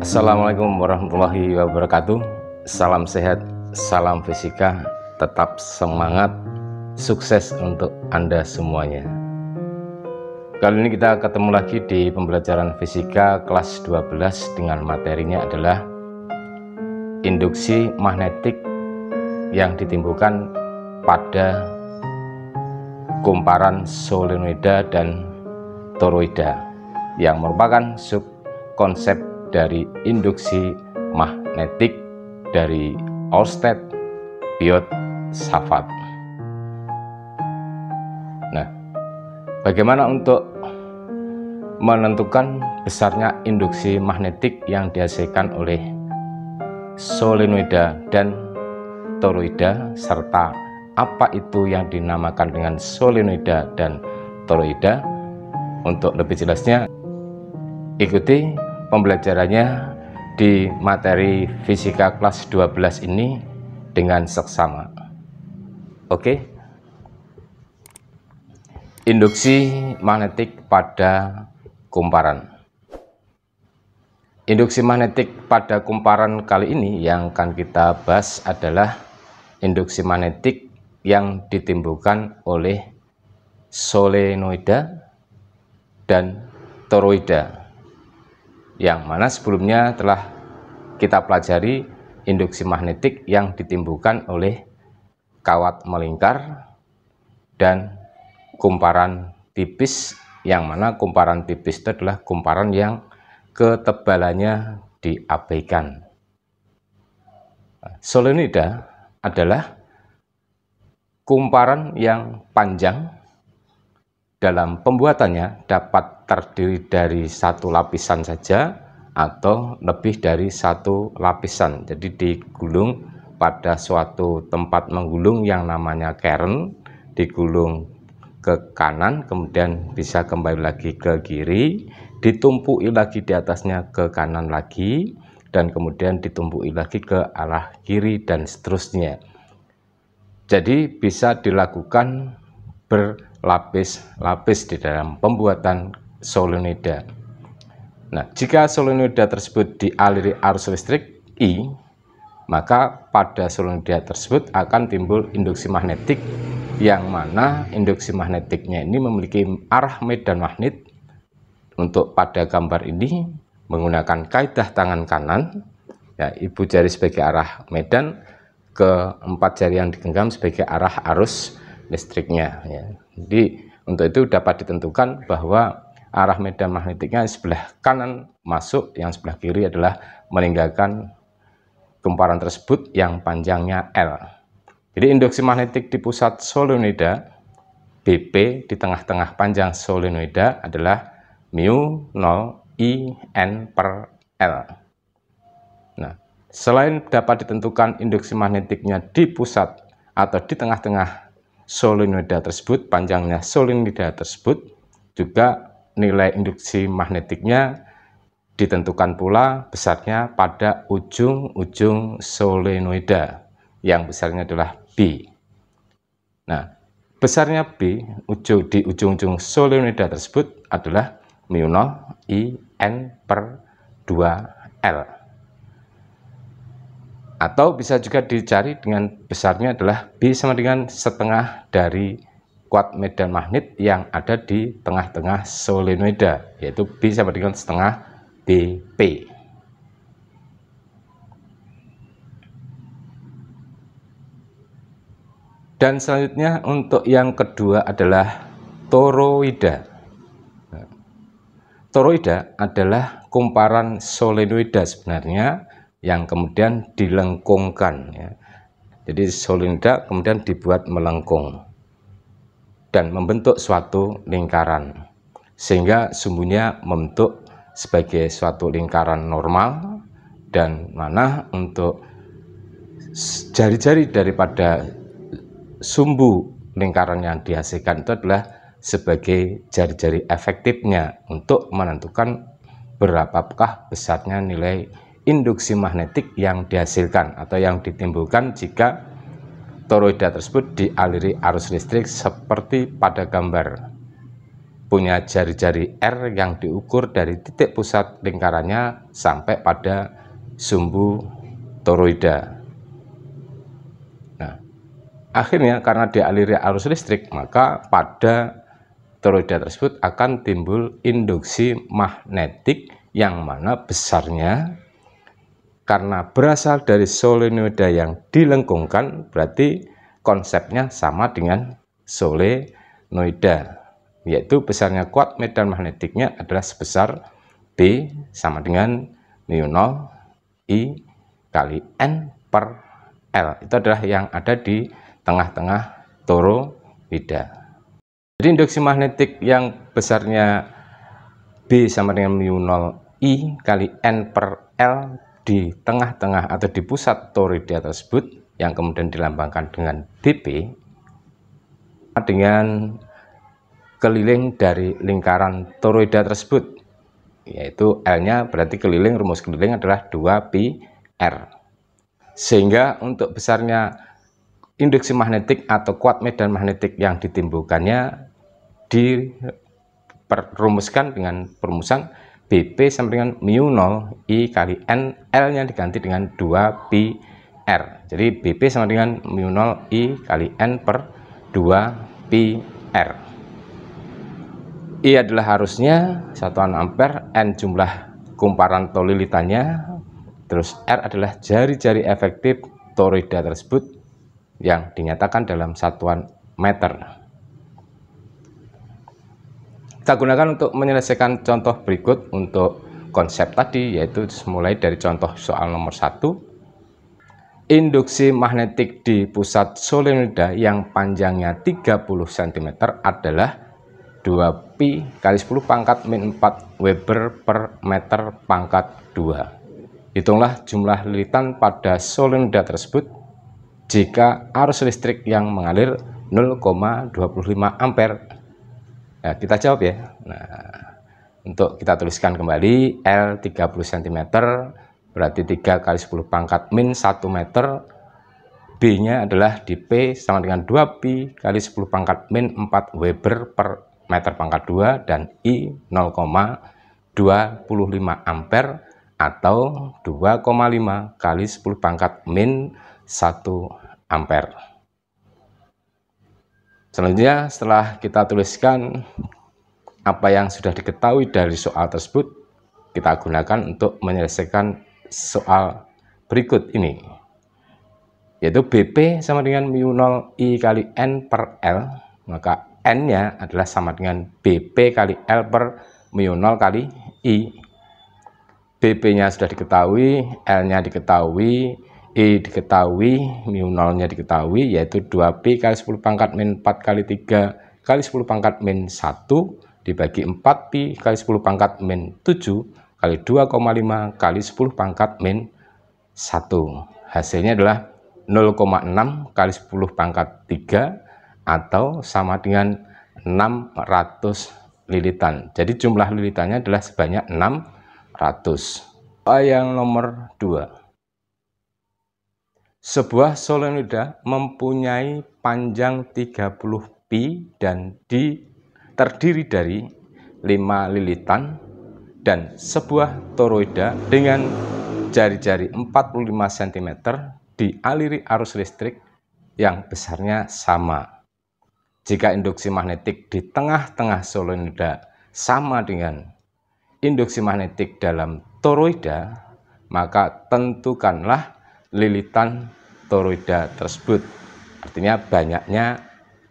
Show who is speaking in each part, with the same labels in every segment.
Speaker 1: Assalamualaikum warahmatullahi wabarakatuh. Salam sehat, salam fisika, tetap semangat, sukses untuk Anda semuanya. Kali ini kita ketemu lagi di pembelajaran fisika kelas 12 dengan materinya adalah induksi magnetik yang ditimbulkan pada kumparan solenoida dan toroida yang merupakan subkonsep dari induksi magnetik dari Ørsted Biot Savart. Nah, bagaimana untuk menentukan besarnya induksi magnetik yang dihasilkan oleh solenoida dan toroida, serta apa itu yang dinamakan dengan solenoida dan toroida? Untuk lebih jelasnya, ikuti pembelajarannya di materi fisika kelas 12 ini dengan seksama. Oke. Induksi magnetik pada kumparan. Induksi magnetik pada kumparan kali ini yang akan kita bahas adalah induksi magnetik yang ditimbulkan oleh solenoida dan toroida, yang mana sebelumnya telah kita pelajari induksi magnetik yang ditimbulkan oleh kawat melingkar dan kumparan tipis, yang mana kumparan tipis itu adalah kumparan yang ketebalannya diabaikan. Solenoida adalah kumparan yang panjang, dalam pembuatannya dapat terdiri dari satu lapisan saja atau lebih dari satu lapisan. Jadi digulung pada suatu tempat menggulung yang namanya kern, digulung ke kanan, kemudian bisa kembali lagi ke kiri, ditumpui lagi di atasnya ke kanan lagi, dan kemudian ditumpui lagi ke arah kiri, dan seterusnya. Jadi bisa dilakukan berlapis-lapis di dalam pembuatan solenoida. Nah, jika solenoida tersebut dialiri arus listrik I, maka pada solenoida tersebut akan timbul induksi magnetik, yang mana induksi magnetiknya ini memiliki arah medan magnet. Untuk pada gambar ini menggunakan kaidah tangan kanan, ya, ibu jari sebagai arah medan, keempat jari yang digenggam sebagai arah arus listriknya, ya. Jadi untuk itu dapat ditentukan bahwa arah medan magnetiknya sebelah kanan masuk, yang sebelah kiri adalah meninggalkan kumparan tersebut yang panjangnya L. Jadi induksi magnetik di pusat solenoida BP di tengah-tengah panjang solenoida adalah mu 0 IN per L. Nah, selain dapat ditentukan induksi magnetiknya di pusat atau di tengah-tengah solenoida tersebut, panjangnya solenoida tersebut, juga nilai induksi magnetiknya ditentukan pula besarnya pada ujung-ujung solenoida, yang besarnya adalah B. Nah, besarnya B di ujung-ujung solenoida tersebut adalah mu 0 IN per 2L. Atau bisa juga dicari dengan besarnya adalah B sama dengan setengah dari kuat medan magnet yang ada di tengah-tengah solenoida, yaitu B sama dengan setengah BP. Dan selanjutnya untuk yang kedua adalah toroida. Toroida adalah kumparan solenoida sebenarnya yang kemudian dilengkungkan, ya. Jadi solenoida kemudian dibuat melengkung dan membentuk suatu lingkaran, sehingga sumbunya membentuk sebagai suatu lingkaran normal, dan mana untuk jari-jari daripada sumbu lingkaran yang dihasilkan itu adalah sebagai jari-jari efektifnya untuk menentukan berapakah besarnya nilai induksi magnetik yang dihasilkan atau yang ditimbulkan jika toroida tersebut dialiri arus listrik seperti pada gambar. punya jari-jari R yang diukur dari titik pusat lingkarannya sampai pada sumbu toroida. Nah, akhirnya karena dialiri arus listrik, maka pada toroida tersebut akan timbul induksi magnetik yang mana besarnya karena berasal dari solenoida yang dilengkungkan, berarti konsepnya sama dengan solenoida, yaitu besarnya kuat medan magnetiknya adalah sebesar B sama dengan mu 0 I kali N per L. Itu adalah yang ada di tengah-tengah toroida. Jadi induksi magnetik yang besarnya B sama dengan mu 0 I kali N per L di tengah-tengah atau di pusat toroida tersebut yang kemudian dilambangkan dengan dp dengan keliling dari lingkaran toroida tersebut, yaitu L-nya berarti keliling, rumus keliling adalah 2pi R. Sehingga untuk besarnya induksi magnetik atau kuat medan magnetik yang ditimbulkannya dirumuskan dengan perumusan BP sama dengan mu 0 I kali N, L-nya diganti dengan 2pi R. Jadi BP sama dengan mu 0 I kali N per 2pi R. I adalah arusnya, satuan ampere, N jumlah kumparan atau lilitannya, terus R adalah jari-jari efektif toroida tersebut yang dinyatakan dalam satuan meter. Kita gunakan untuk menyelesaikan contoh berikut untuk konsep tadi, yaitu mulai dari contoh soal nomor 1. Induksi magnetik di pusat solenoida yang panjangnya 30 cm adalah 2pi kali 10 pangkat min 4 Weber per meter pangkat 2. Hitunglah jumlah lilitan pada solenoida tersebut jika arus listrik yang mengalir 0,25 ampere. Nah, kita jawab ya. Nah, untuk kita tuliskan kembali L 30 cm berarti 3 kali 10 pangkat min 1 meter. B-nya adalah di P sama dengan 2pi kali 10 pangkat min 4 Weber per meter pangkat 2 dan I 0,25 ampere atau 2,5 kali 10 pangkat min 1 ampere. Selanjutnya, setelah kita tuliskan apa yang sudah diketahui dari soal tersebut, kita gunakan untuk menyelesaikan soal berikut ini, yaitu BP sama dengan mu 0 I kali N per L, maka N-nya adalah sama dengan BP kali L per mu 0 kali I. BP-nya sudah diketahui, L-nya diketahui, I diketahui, mu 0-nya diketahui, yaitu 2pi kali 10 pangkat min 4 kali 3 kali 10 pangkat min 1 dibagi 4pi kali 10 pangkat min 7 kali 2,5 kali 10 pangkat min 1. Hasilnya adalah 0,6 kali 10 pangkat 3 atau sama dengan 600 lilitan. Jadi jumlah lilitannya adalah sebanyak 600. Yang nomor 2. Sebuah solenoida mempunyai panjang 30 pi dan terdiri dari 5 lilitan dan sebuah toroida dengan jari-jari 45 cm dialiri arus listrik yang besarnya sama. Jika induksi magnetik di tengah-tengah solenoida sama dengan induksi magnetik dalam toroida, maka tentukanlah lilitan toroida tersebut. Artinya banyaknya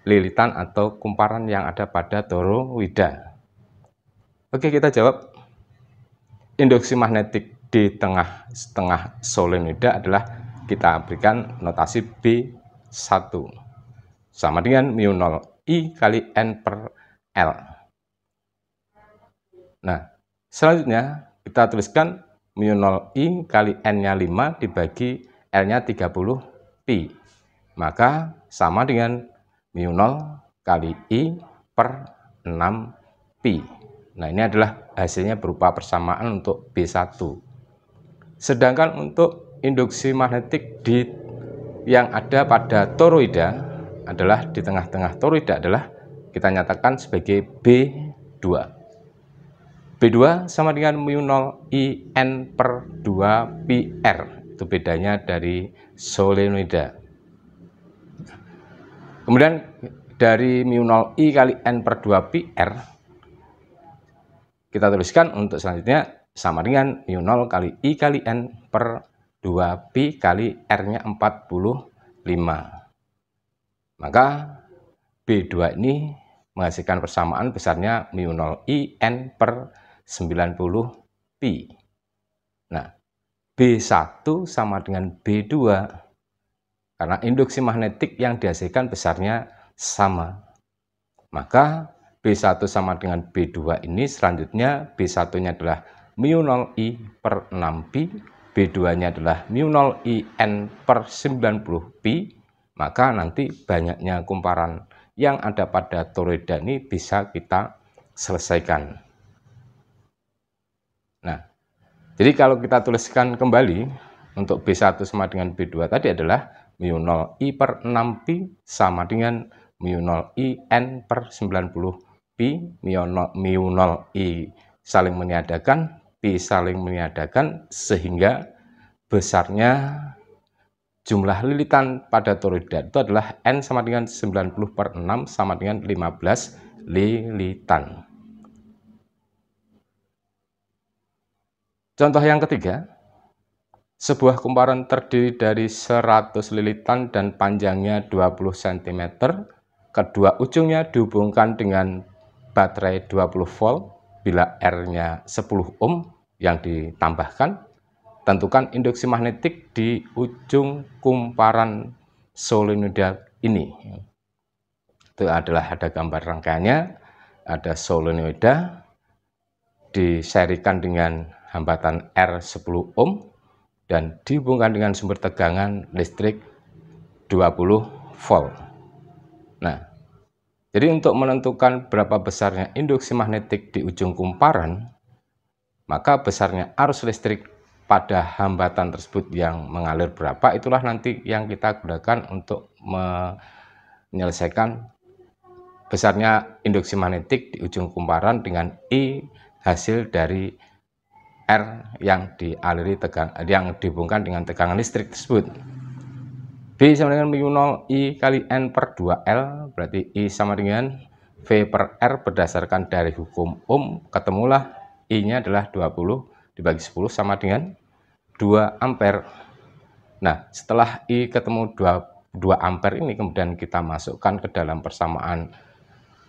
Speaker 1: lilitan atau kumparan yang ada pada toroida. Oke, kita jawab. Induksi magnetik di tengah-tengah solenoida adalah kita berikan notasi B1 sama dengan mu 0 I kali N per L. Nah, selanjutnya kita tuliskan mu 0 I kali N-nya 5 dibagi L-nya 30 pi, maka sama dengan mu 0 kali I per 6 pi. Nah, ini adalah hasilnya berupa persamaan untuk B1. Sedangkan untuk induksi magnetik yang ada pada toroida adalah di tengah-tengah toroida adalah kita nyatakan sebagai B B2 sama dengan mu 0 IN per 2 PR. Itu bedanya dari solenoida. Kemudian dari mu 0 I kali N per 2 PR, kita tuliskan untuk selanjutnya sama dengan mu 0 kali I kali N per 2 pi kali R-nya 45. Maka B2 ini menghasilkan persamaan besarnya mu 0 I N per 90 pi. Nah, B1 sama dengan B2 karena induksi magnetik yang dihasilkan besarnya sama. Maka B1 sama dengan B2 ini selanjutnya B1-nya adalah mu 0 I per 6 pi, B2-nya adalah mu 0 I N per 90 pi. Maka nanti banyaknya kumparan yang ada pada toroida ini bisa kita selesaikan. Nah, jadi kalau kita tuliskan kembali untuk B1 sama dengan B2 tadi adalah mu 0 I per 6 pi sama dengan mu 0 I N per 90 pi, mu 0 I saling meniadakan, pi saling meniadakan, sehingga besarnya jumlah lilitan pada toroida itu adalah N sama dengan 90 per 6 sama dengan 15 lilitan. Contoh yang ketiga, sebuah kumparan terdiri dari 100 lilitan dan panjangnya 20 cm. Kedua ujungnya dihubungkan dengan baterai 20 volt bila R-nya 10 ohm yang ditambahkan. Tentukan induksi magnetik di ujung kumparan solenoida ini. Itu adalah ada gambar rangkaiannya, ada solenoida diserikan dengan hambatan R 10 ohm dan dihubungkan dengan sumber tegangan listrik 20 volt. Nah, jadi untuk menentukan berapa besarnya induksi magnetik di ujung kumparan, maka besarnya arus listrik pada hambatan tersebut yang mengalir berapa, itulah nanti yang kita gunakan untuk menyelesaikan besarnya induksi magnetik di ujung kumparan dengan I hasil dari R yang dialiri yang dihubungkan dengan tegangan listrik tersebut. B sama dengan mu 0 I kali N per 2L, berarti I sama dengan V per R berdasarkan dari hukum Ohm. Ketemulah I-nya adalah 20 dibagi 10 sama dengan 2 ampere. Nah, setelah I ketemu 2 ampere ini kemudian kita masukkan ke dalam persamaan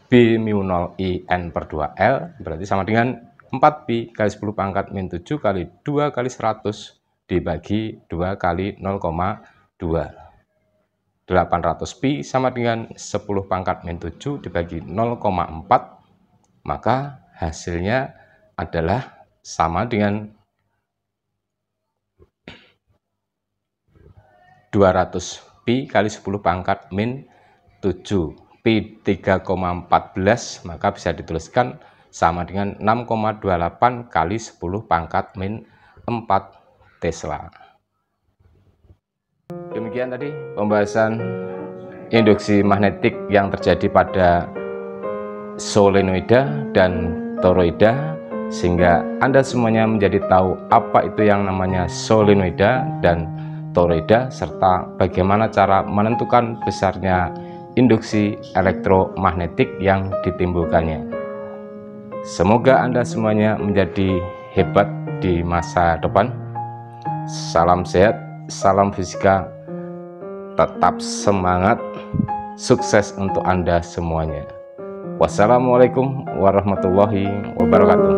Speaker 1: B mu 0 I N per 2L, berarti sama dengan 4 pi kali 10 pangkat min 7 kali 2 kali 100 dibagi 2 kali 0,2. 800 pi sama dengan 10 pangkat min 7 dibagi 0,4. Maka hasilnya adalah sama dengan 200 pi kali 10 pangkat min 7. Pi 3,14 maka bisa dituliskan sama dengan 6,28 kali 10 pangkat min 4 Tesla. Demikian tadi pembahasan induksi magnetik yang terjadi pada solenoida dan toroida, sehingga Anda semuanya menjadi tahu apa itu yang namanya solenoida dan toroida, serta bagaimana cara menentukan besarnya induksi elektromagnetik yang ditimbulkannya. Semoga Anda semuanya menjadi hebat di masa depan. Salam sehat, salam fisika, tetap semangat, sukses untuk Anda semuanya. Wassalamualaikum warahmatullahi wabarakatuh.